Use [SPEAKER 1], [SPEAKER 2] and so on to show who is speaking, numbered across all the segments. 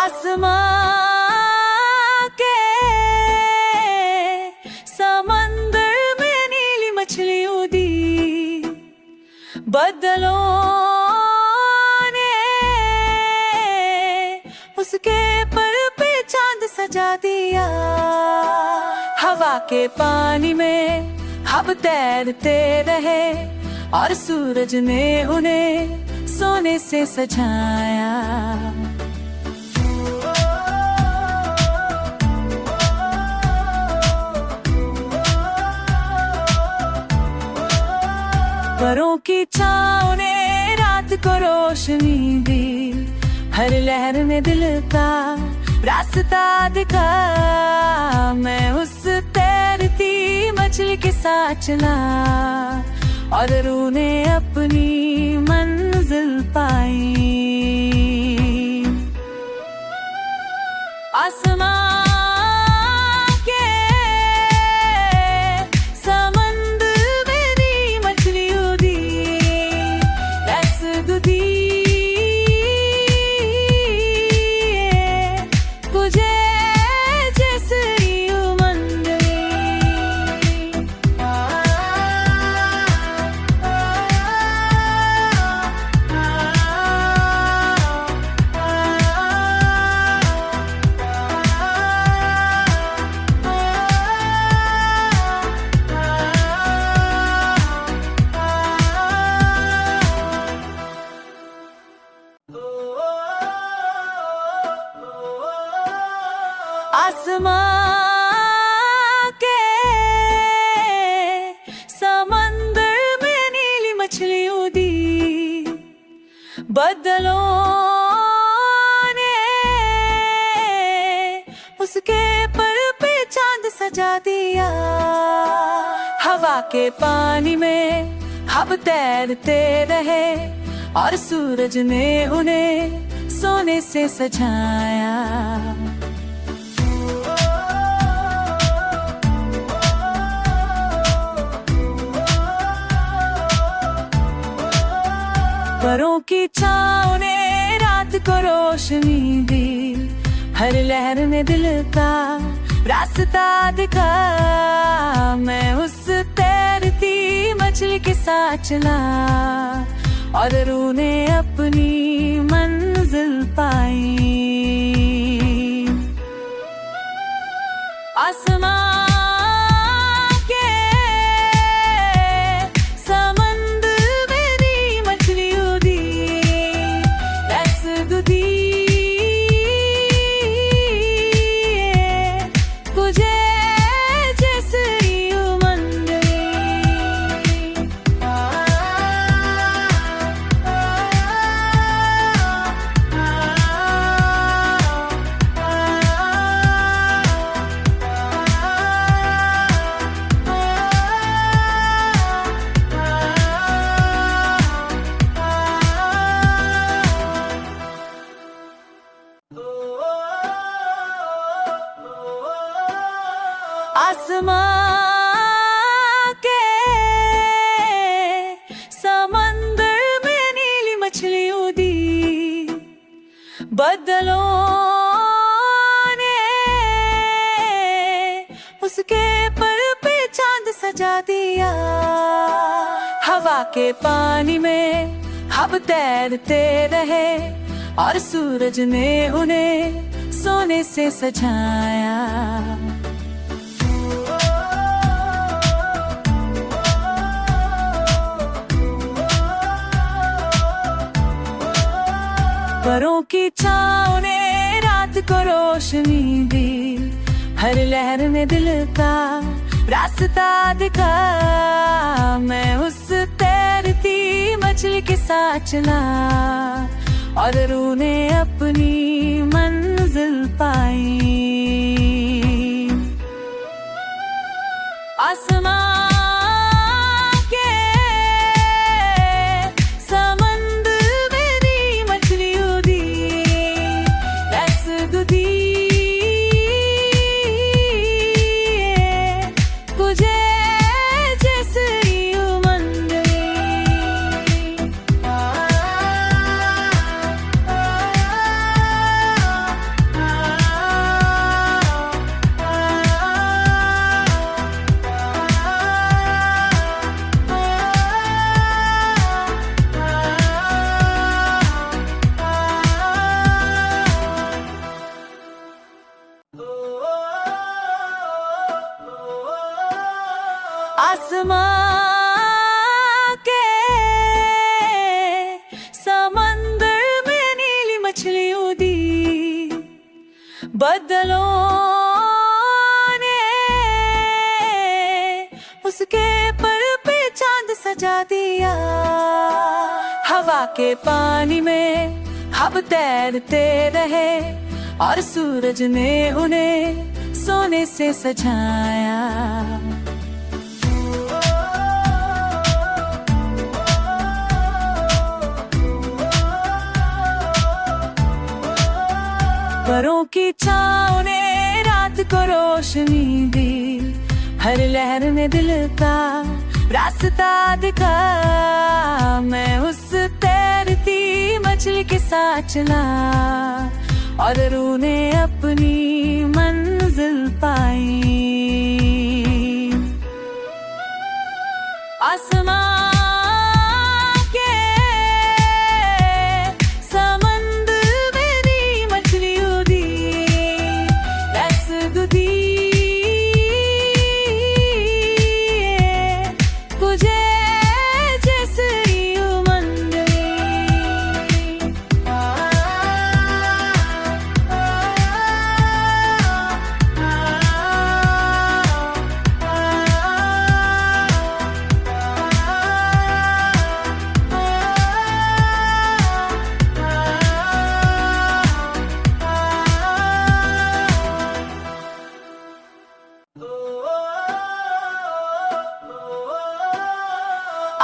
[SPEAKER 1] आसमां के समंदर में नीली मछली उड़ी, बदलों ने उसके पर पे चांद सजा दिया। हवा के पानी में हम तैरते रहे और सूरज ने उन्हें सोने से सजाया। परों की छाँव ने रात को रोशनी दी, हर लहर ने दिल का रास्ता दिखा। मैं उस तैरती मछली के साथ चला और रूह ने अपनी मंजिल पाई। आसमां आसमां के समंदर में नीली मछली उड़ी, बदलों ने उसके पर पे चांद सजा दिया। हवा के पानी में हम तैरते रहे और सूरज ने उन्हें सोने से सजाया। परों की छाँव ने रात को रोशनी दी, हर लहर ने दिल का रास्ता दिखा। मैं उस तैरती मछली के साथ चला और रूह ने अपनी मंजिल पाई। आसमां आसमां के समंदर में नीली मछली उड़ी, बदलों ने उसके पर पे चांद सजा दिया। हवा के पानी में हम तैरते रहे और सूरज ने उन्हें सोने से सजाया। परों की छाँव ने रात को रोशनी दी, हर लहर ने दिल का रास्ता दिखा। मैं उस तैरती मछली के साथ चला और रूह ने अपनी मंजिल पाई। आसमां बदलों ने उसके पर पे चांद सजा दिया। हवा के पानी में हम तैरते रहे और सूरज ने उन्हें सोने से सजाया। परों की छाँव ने रात को रोशनी दी, हर लहर ने दिल का रास्ता दिखा। मैं उस तैरती मछली के साथ चला और रूह ने अपनी मंजिल पाई। आसमां के समंदर मेरी मछली उड़ी, रस दूधी तुझे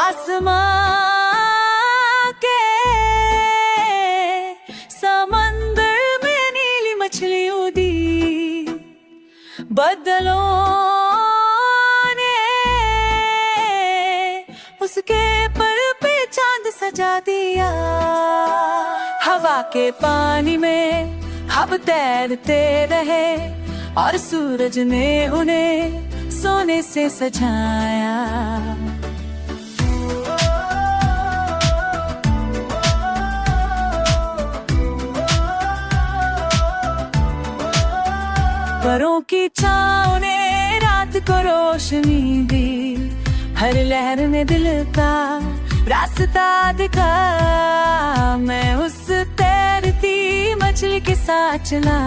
[SPEAKER 1] आसमां के समंदर में नीली मछली उड़ी, बदलों ने उसके पर पे चांद सजा दिया। हवा के पानी में हम तैरते रहे और सूरज ने उन्हें सोने से सजाया। परों की छाँव ने रात को रोशनी दी, हर लहर ने दिल का रास्ता दिखा। मैं उस तैरती मछली के साथ चला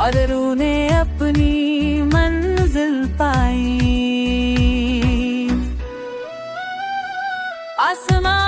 [SPEAKER 1] और रूह ने अपनी मंजिल पाई। आसमां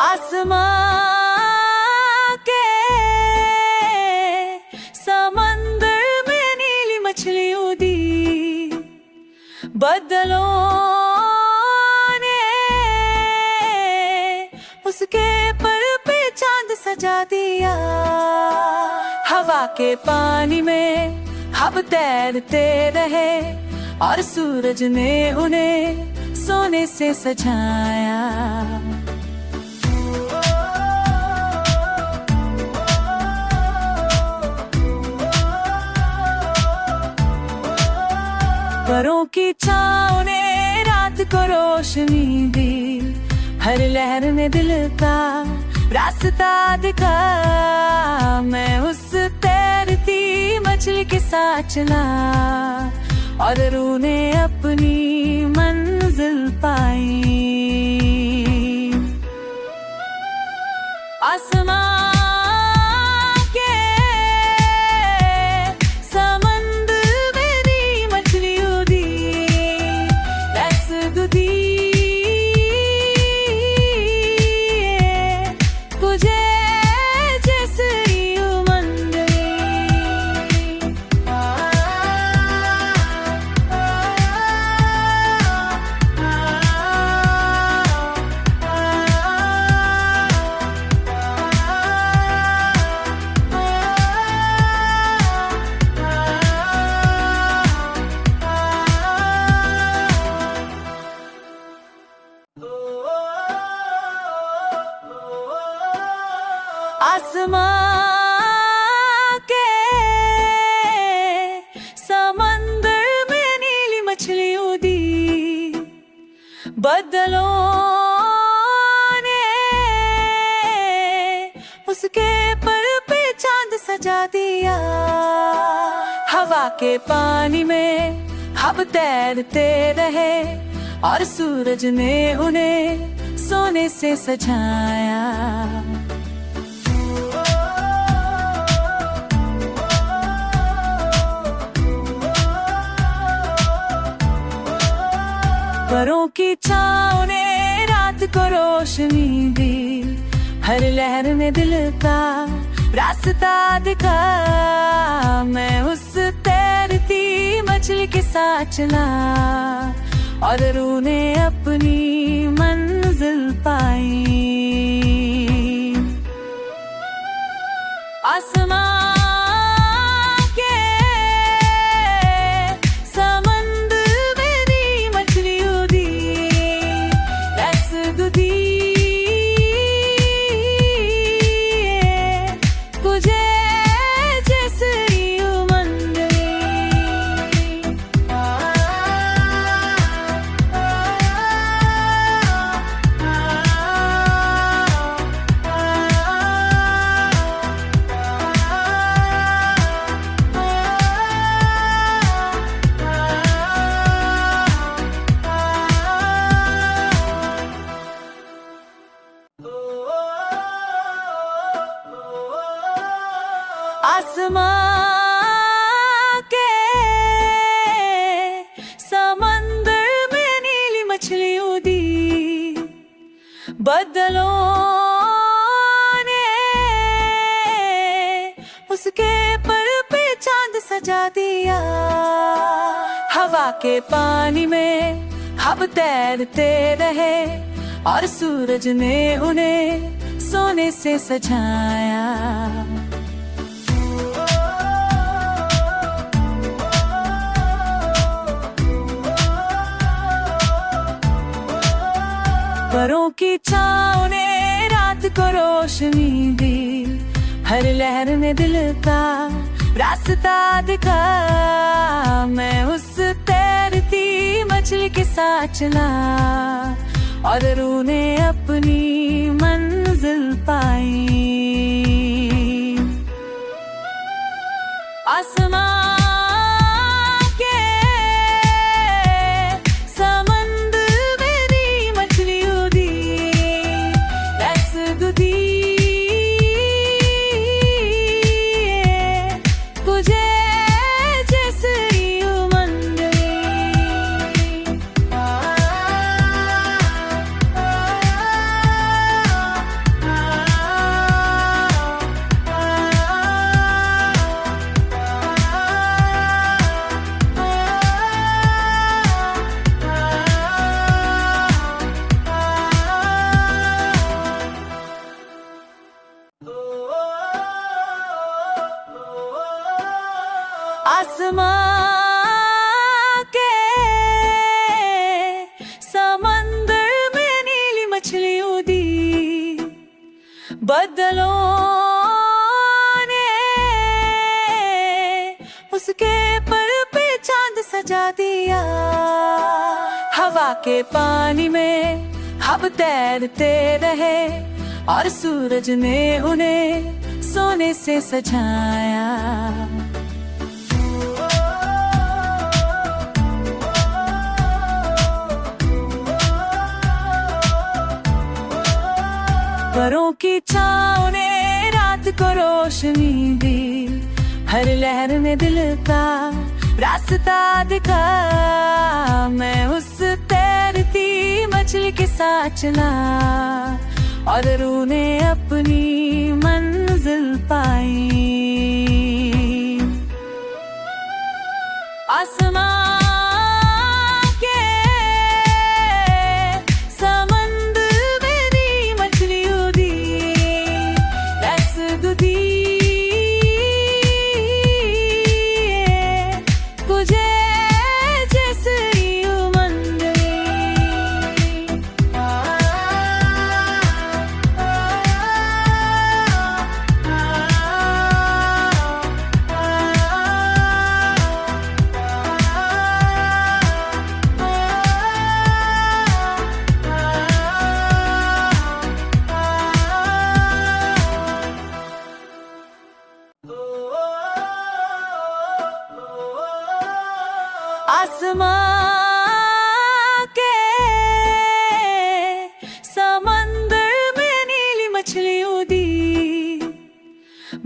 [SPEAKER 1] आसमां के समंदर में नीली मछली उड़ी, बदलों ने उसके पर पे चांद सजा दिया। हवा के पानी में हम तैरते रहे और सूरज ने उन्हें सोने से सजाया। परों की छाँव ने रात को रोशनी दी, हर लहर ने दिल का रास्ता दिखा। मैं उस तैरती मछली के साथ चला और रूह ने अपनी मंजिल पाई। आसमां आसमां के समंदर में नीली मछली उड़ी, बदलों ने उसके पर पे चांद सजा दिया। हवा के पानी में हम तैरते रहे और सूरज ने उन्हें सोने से सजाया। परों की छाँव ने रात को रोशनी दी, हर लहर ने दिल का रास्ता दिखा। मैं उस तैरती मछली के साथ चला और रूह ने अपनी मंजिल पाई। आसमां के समंदर में नीली मछली उड़ी, रस दूधी तुझे जैसे उमंग आसमां के समंदर में नीली मछली उड़ी, बदलों ने उसके पर पे चांद सजा दिया। हवा के पानी में हम तैरते रहे और सूरज ने उन्हें सोने से सजाया। परों की छाँव ने रात को रोशनी दी, हर लहर ने दिल का रास्ता दिखा। मैं उस तैरती मछली के साथ चला और रूह ने अपनी मंजिल पाई। आसमां आसमां के समंदर में नीली मछली उड़ी, बदलों ने उसके पर पे चांद सजा दिया। हवा के पानी में हम तैरते रहे और सूरज ने उन्हें सोने से सजाया। परों की छाँव ने रात को रोशनी दी, हर लहर ने दिल का रास्ता दिखा। मैं उस तैरती मछली के साथ चला और रूह ने अपनी मंजिल पाई। आसमां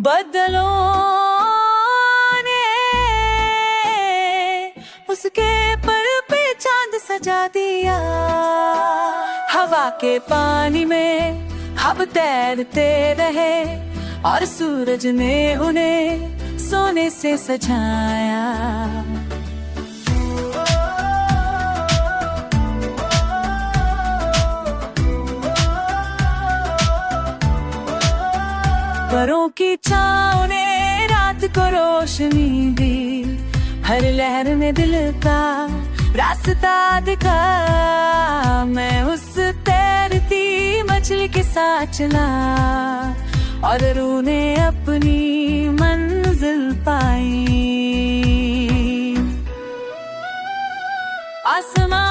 [SPEAKER 1] बदलों ने उसके पर पे चांद सजा दिया। हवा के पानी में हम तैरते रहे और सूरज ने उन्हें सोने से सजाया। परों की छाँव ने रात को रोशनी दी, हर लहर में दिल का रास्ता दिखा। मैं उस तैरती मछली के साथ चला और रूह ने अपनी मंजिल पाई। आसमां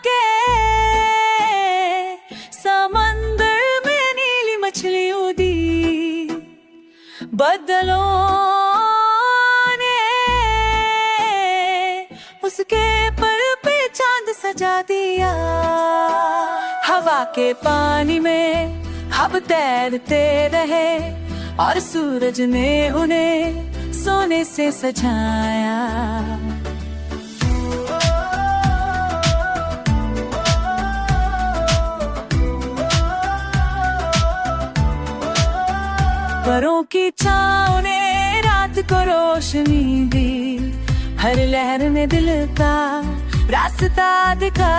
[SPEAKER 1] के समंदर में नीली मछली उड़ी। बदलों ने उसके पर पे चांद सजा दिया। हवा के पानी में हम तैरते रहे और सूरज ने उन्हें सोने से सजाया। परों की छाँव ने रात को रोशनी दी, हर लहर में दिल का रास्ता दिखा।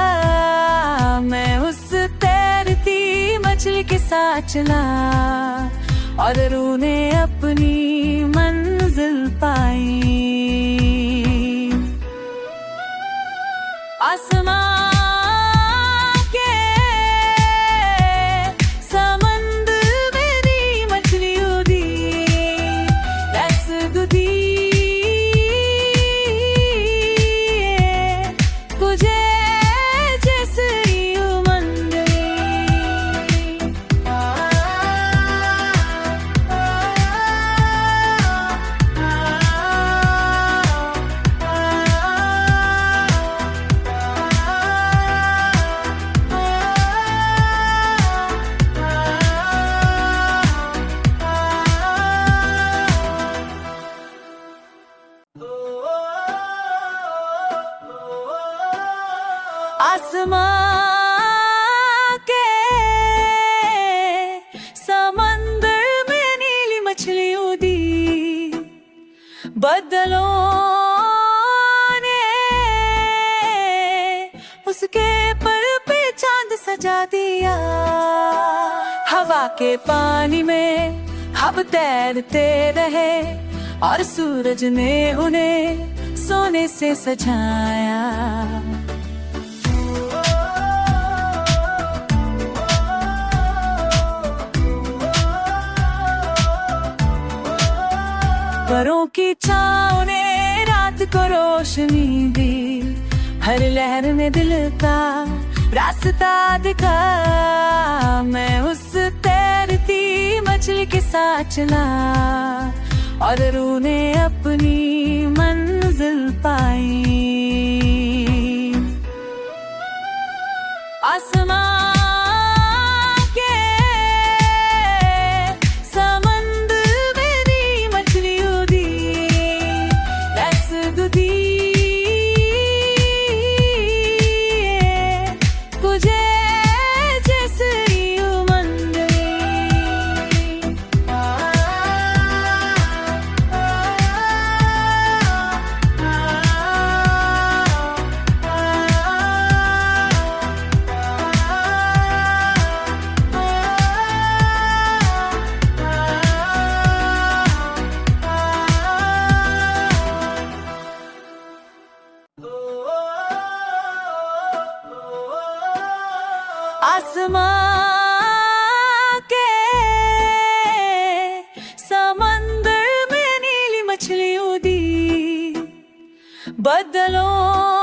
[SPEAKER 1] मैं उस तैरती मछली के साथ चला और रूह ने अपनी मंजिल पाई। आसमां के समंदर में नीली मछली उड़ी। बदलों ने उसके पर पे चांद सजा दिया। हवा के पानी में हम तैरते रहे और सूरज ने उन्हें सोने से सजाया। परों की छाँव ने रात को रोशनी दी, हर लहर में दिल का रास्ता दिखा। मैं उस तैरती मछली के साथ चला और रूह ने अपनी मंजिल पाई। आसमां आसमां के समंदर में नीली मछलियों दी, बदलों